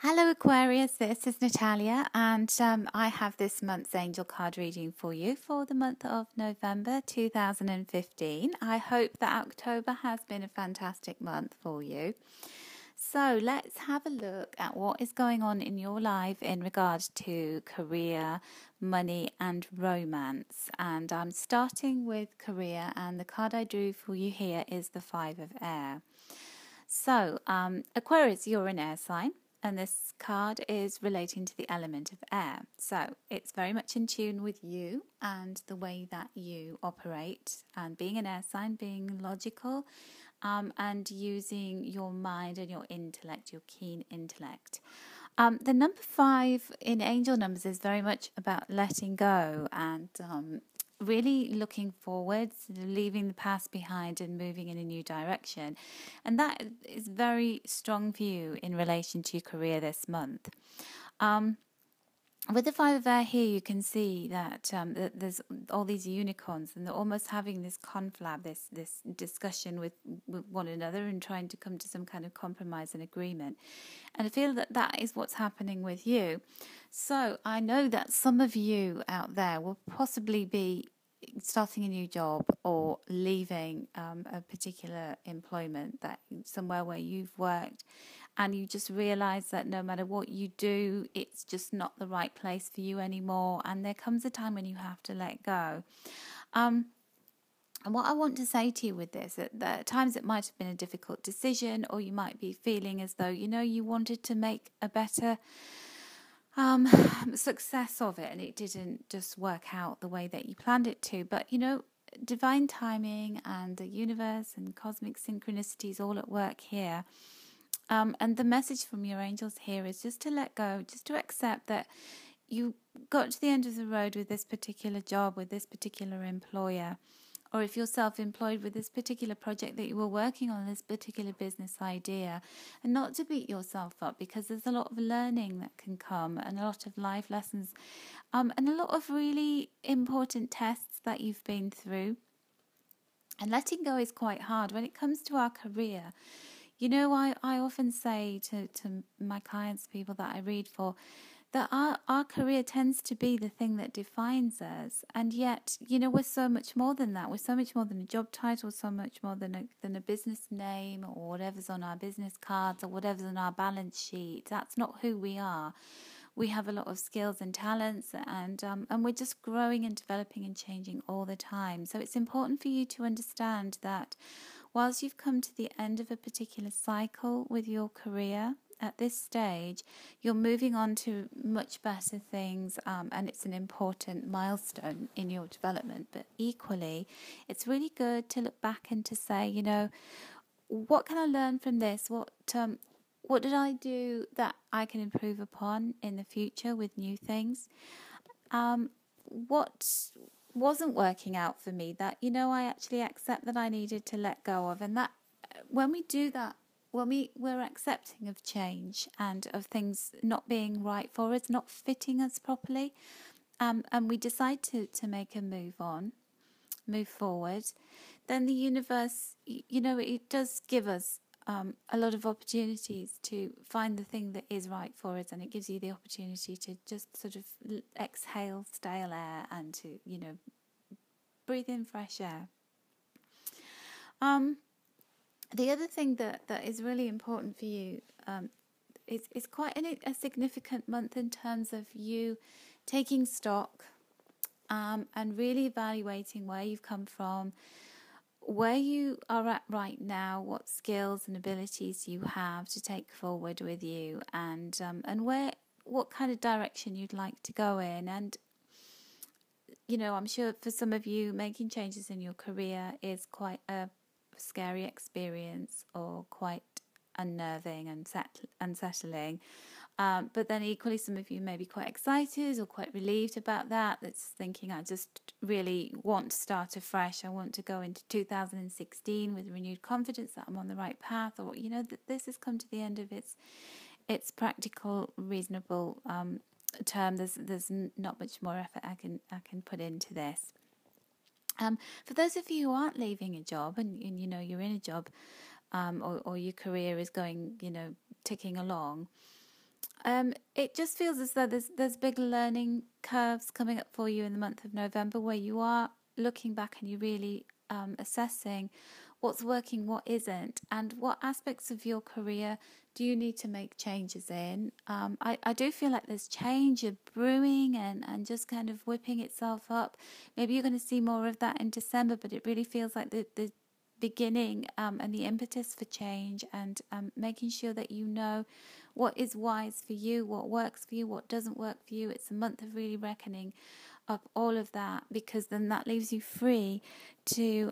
Hello Aquarius, this is Natalia and I have this month's angel card reading for you for the month of November 2015. I hope that October has been a fantastic month for you. So let's have a look at what is going on in your life in regards to career, money and romance. And I'm starting with career, and the card I drew for you here is the Five of Air. So Aquarius, you're an air sign. And this card is relating to the element of air. So it's very much in tune with you and the way that you operate. And being an air sign, being logical, and using your mind and your intellect, your keen intellect. The number 5 in angel numbers is very much about letting go and really looking forwards, leaving the past behind and moving in a new direction. And that is very strong for you in relation to your career this month. With the Five of Air here, you can see that there's all these unicorns, and they're almost having this conflab, this discussion with one another and trying to come to some kind of compromise and agreement. And I feel that that is what's happening with you. So I know that some of you out there will possibly be starting a new job or leaving a particular employment, that somewhere where you've worked, and you just realize that no matter what you do, it's just not the right place for you anymore, and there comes a time when you have to let go. And what I want to say to you with this, that at times it might have been a difficult decision, or you might be feeling as though, you wanted to make a better success of it, and it didn't just work out the way that you planned it to. But divine timing and the universe and cosmic synchronicities all at work here. And the message from your angels here is just to let go, just to accept that you got to the end of the road with this particular job, with this particular employer, or if you're self-employed, with this particular project that you were working on, this particular business idea, and not to beat yourself up, because there's a lot of learning that can come and a lot of life lessons, and a lot of really important tests that you've been through. And letting go is quite hard when it comes to our career. I often say to my clients, people that I read for, that our career tends to be the thing that defines us. And yet, we're so much more than that. We're so much more than a job title, so much more than a business name, or whatever's on our business cards, or whatever's on our balance sheet. That's not who we are. We have a lot of skills and talents, and we're just growing and developing and changing all the time. So it's important for you to understand that whilst you've come to the end of a particular cycle with your career, at this stage, you're moving on to much better things, and it's an important milestone in your development. But equally, it's really good to look back and to say, what can I learn from this? What did I do that I can improve upon in the future with new things? What wasn't working out for me that, I actually accept that I needed to let go of? And that when we do that, when we're accepting of change and of things not being right for us, not fitting us properly, and we decide to make a move forward, then the universe, it does give us a lot of opportunities to find the thing that is right for us, and it gives you the opportunity to just sort of exhale stale air and to, breathe in fresh air. The other thing that is really important for you is quite a significant month in terms of you taking stock and really evaluating where you've come from, where you are at right now, what skills and abilities you have to take forward with you, and what kind of direction you'd like to go in. And I'm sure for some of you, making changes in your career is quite a scary experience, or quite unnerving and unsettling. But then equally, some of you may be quite excited or quite relieved about that. That's thinking, I just really want to start afresh. I want to go into 2016 with renewed confidence that I'm on the right path, or that this has come to the end of its practical, reasonable term. There's not much more effort I can put into this. For those of you who aren't leaving a job, and you're in a job, or your career is going, ticking along, It just feels as though there's big learning curves coming up for you in the month of November, where you are looking back and you're really assessing what's working, what isn't, and what aspects of your career do you need to make changes in. I do feel like there's change brewing and just kind of whipping itself up. Maybe you're going to see more of that in December, but it really feels like the beginning and the impetus for change, and making sure that you know what is wise for you, what works for you, what doesn't work for you. It's a month of really reckoning up all of that, because then that leaves you free to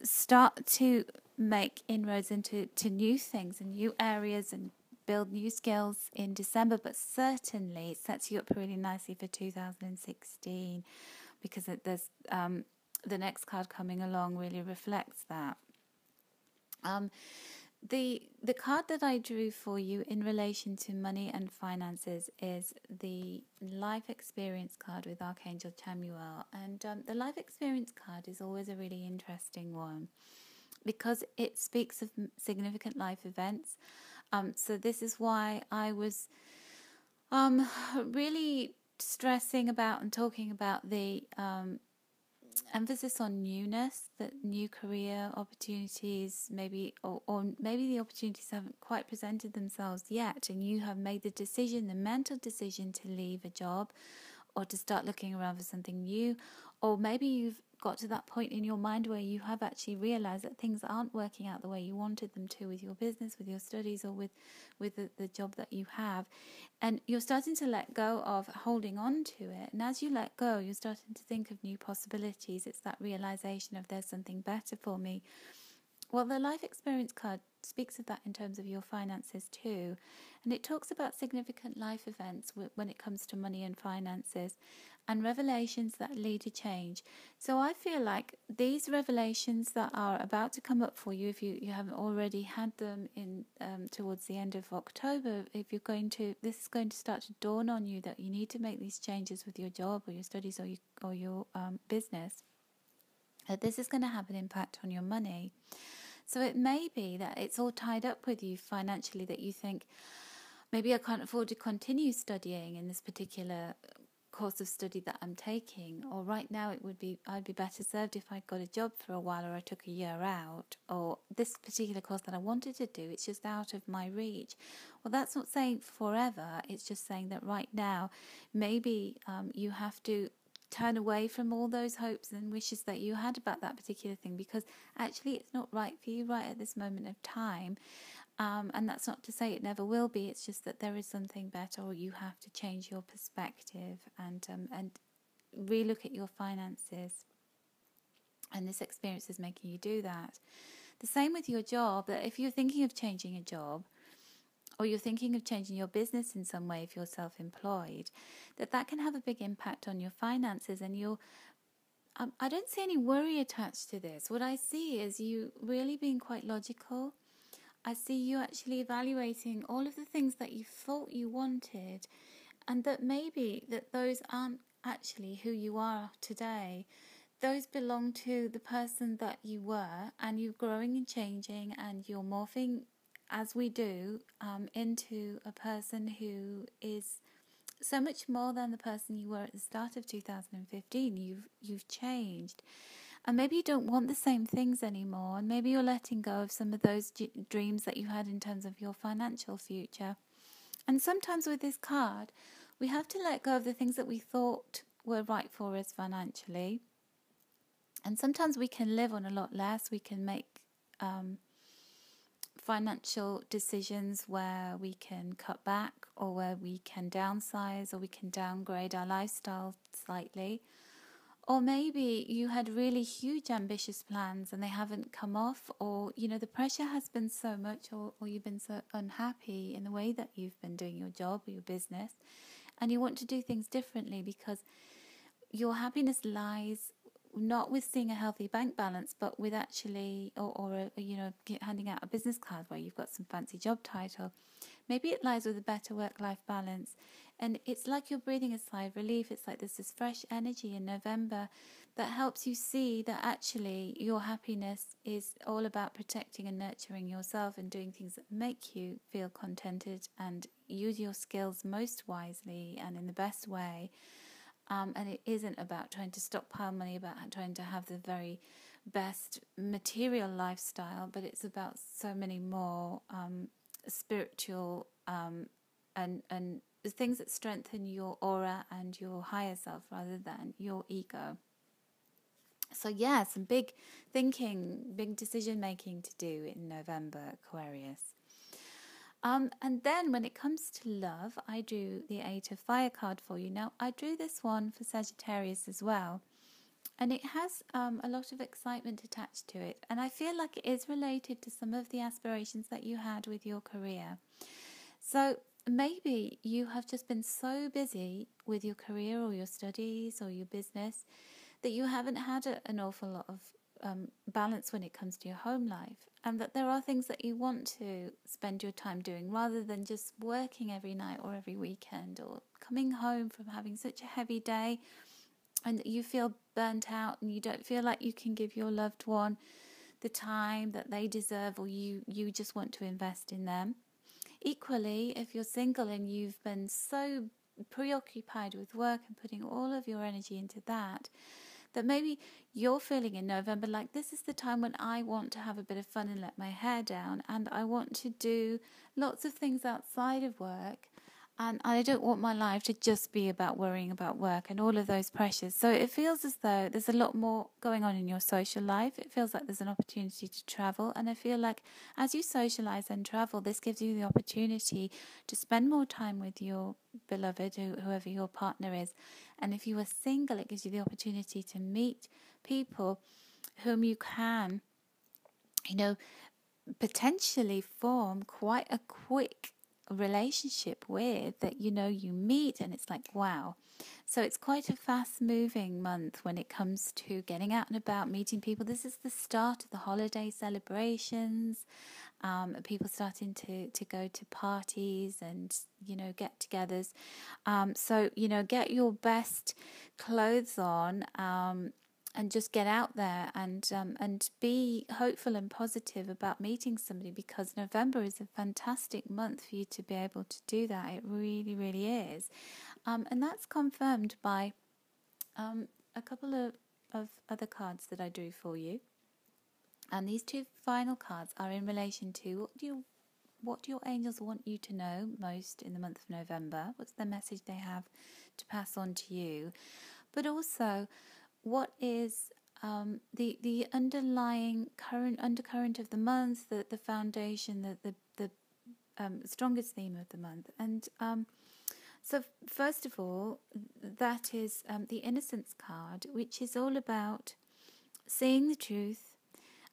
start to make inroads into new things and new areas and build new skills in December. But certainly it sets you up really nicely for 2016, because there's the next card coming along really reflects that. The card that I drew for you in relation to money and finances is the life experience card with Archangel Chamuel. And the life experience card is always a really interesting one, because it speaks of significant life events. So this is why I was really stressing about and talking about the emphasis on newness, that new career opportunities, maybe, or maybe the opportunities haven't quite presented themselves yet, and you have made the decision, the mental decision, to leave a job or to start looking around for something new. Or maybe you've got to that point in your mind where you have actually realized that things aren't working out the way you wanted them to, with your business, with your studies, or with the job that you have. And you're starting to let go of holding on to it. And as you let go, you're starting to think of new possibilities. It's that realization of there's something better for me. Well, the life experience card speaks of that in terms of your finances too. And it talks about significant life events when it comes to money and finances, and revelations that lead to change. So I feel like these revelations that are about to come up for you, if you haven't already had them in towards the end of October, this is going to start to dawn on you that you need to make these changes with your job or your studies or your business. That this is going to have an impact on your money. So it may be that it's all tied up with you financially, that you think, maybe I can't afford to continue studying in this particular course of study that I'm taking, or right now I'd be better served if I got a job for a while, or I took a year out, or this particular course that I wanted to do, it's just out of my reach. Well, that's not saying forever, it's just saying that right now maybe you have to turn away from all those hopes and wishes that you had about that particular thing, because actually it's not right for you right at this moment of time. And that's not to say it never will be. It's just that there is something better, or you have to change your perspective and relook at your finances. And this experience is making you do that. The same with your job, that if you're thinking of changing a job, or you're thinking of changing your business in some way if you're self-employed, that can have a big impact on your finances. And I don't see any worry attached to this. What I see is you really being quite logical. I see you actually evaluating all of the things that you thought you wanted, and that maybe that those aren't actually who you are today. Those belong to the person that you were, and you're growing and changing, and you're morphing, as we do, into a person who is so much more than the person you were at the start of 2015. You've changed. And maybe you don't want the same things anymore, and maybe you're letting go of some of those dreams that you had in terms of your financial future. And sometimes with this card, we have to let go of the things that we thought were right for us financially. And sometimes we can live on a lot less. We can make financial decisions where we can cut back, or where we can downsize, or we can downgrade our lifestyle slightly. Or maybe you had really huge ambitious plans and they haven't come off, or the pressure has been so much, or you've been so unhappy in the way that you've been doing your job or your business, and you want to do things differently, because your happiness lies not with seeing a healthy bank balance, but with actually, or handing out a business card where you've got some fancy job title, Maybe it lies with a better work-life balance. And it's like you're breathing a sigh of relief. It's like there's this fresh energy in November that helps you see that actually your happiness is all about protecting and nurturing yourself and doing things that make you feel contented and use your skills most wisely and in the best way. And it isn't about trying to stockpile money, about trying to have the very best material lifestyle, but it's about so many more spiritual and things that strengthen your aura and your higher self rather than your ego. So yeah, some big thinking, big decision making to do in November, Aquarius. And then when it comes to love, I drew the Eight of Fire card for you. Now, I drew this one for Sagittarius as well. And it has a lot of excitement attached to it. And I feel like it is related to some of the aspirations that you had with your career. So maybe you have just been so busy with your career or your studies or your business that you haven't had an awful lot of balance when it comes to your home life, and that there are things that you want to spend your time doing rather than just working every night or every weekend, or coming home from having such a heavy day and you feel burnt out and you don't feel like you can give your loved one the time that they deserve, or you just want to invest in them. Equally, if you're single and you've been so preoccupied with work and putting all of your energy into that maybe you're feeling in November like, this is the time when I want to have a bit of fun and let my hair down, and I want to do lots of things outside of work, and I don't want my life to just be about worrying about work and all of those pressures. So it feels as though there's a lot more going on in your social life. It feels like there's an opportunity to travel, and I feel like as you socialize and travel, this gives you the opportunity to spend more time with your beloved, whoever your partner is. And if you are single, it gives you the opportunity to meet people whom you can, potentially form quite a quick relationship with, that you meet and it's like, wow. So it's quite a fast moving month when it comes to getting out and about, meeting people. This is the start of the holiday celebrations, people starting to go to parties and get-togethers. So get your best clothes on, and just get out there and be hopeful and positive about meeting somebody, because November is a fantastic month for you to be able to do that. It really, really is. And that's confirmed by a couple of other cards that I drew for you. And these two final cards are in relation to what your angels want you to know most in the month of November. What's the message they have to pass on to you? But also, what is the underlying undercurrent of the month, the foundation, the strongest theme of the month. And so first of all, that is the Innocence card, which is all about seeing the truth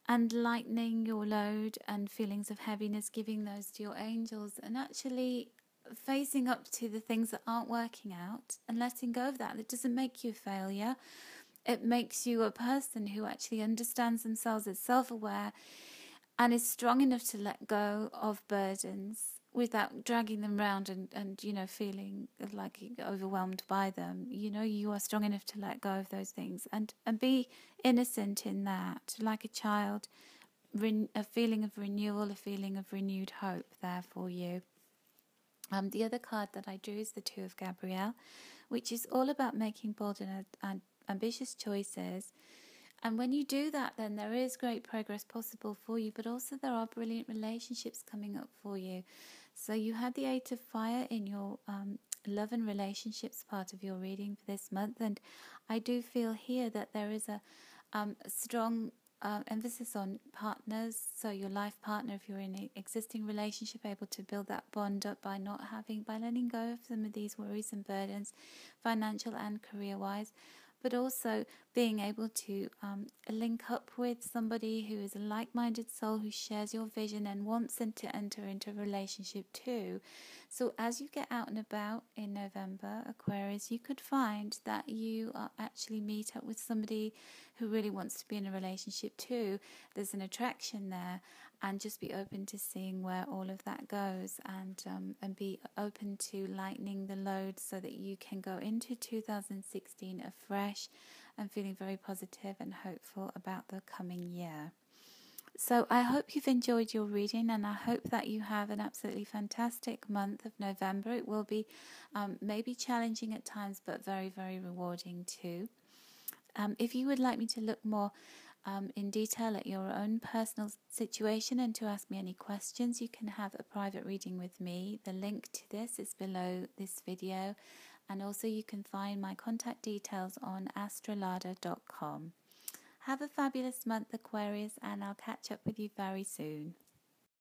and lightening your load and feelings of heaviness, giving those to your angels, and actually facing up to the things that aren't working out and letting go of that. It doesn't make you a failure. It makes you a person who actually understands themselves, is self-aware, and is strong enough to let go of burdens without dragging them around and feeling like overwhelmed by them. You are strong enough to let go of those things and be innocent in that, like a child, a feeling of renewal, a feeling of renewed hope there for you. The other card that I drew is the Two of Gabrielle, which is all about making bold and ambitious choices. And when you do that, then there is great progress possible for you, but also there are brilliant relationships coming up for you. So you had the Eight of Fire in your love and relationships part of your reading for this month, and I do feel here that there is a strong emphasis on partners. So your life partner, if you're in an existing relationship, able to build that bond up by letting go of some of these worries and burdens, financial and career-wise, but also being able to link up with somebody who is a like-minded soul who shares your vision and wants them to enter into a relationship too. So as you get out and about in November, Aquarius, you could find that you actually meet up with somebody who really wants to be in a relationship too. There's an attraction there, and just be open to seeing where all of that goes, and be open to lightening the load so that you can go into 2016 afresh and feeling very positive and hopeful about the coming year. So I hope you've enjoyed your reading, and I hope that you have an absolutely fantastic month of November. It will be maybe challenging at times, but very, very rewarding too. If you would like me to look more in detail at your own personal situation and to ask me any questions, you can have a private reading with me. The link to this is below this video, and also you can find my contact details on astrolada.com. Have a fabulous month, Aquarius, and I'll catch up with you very soon.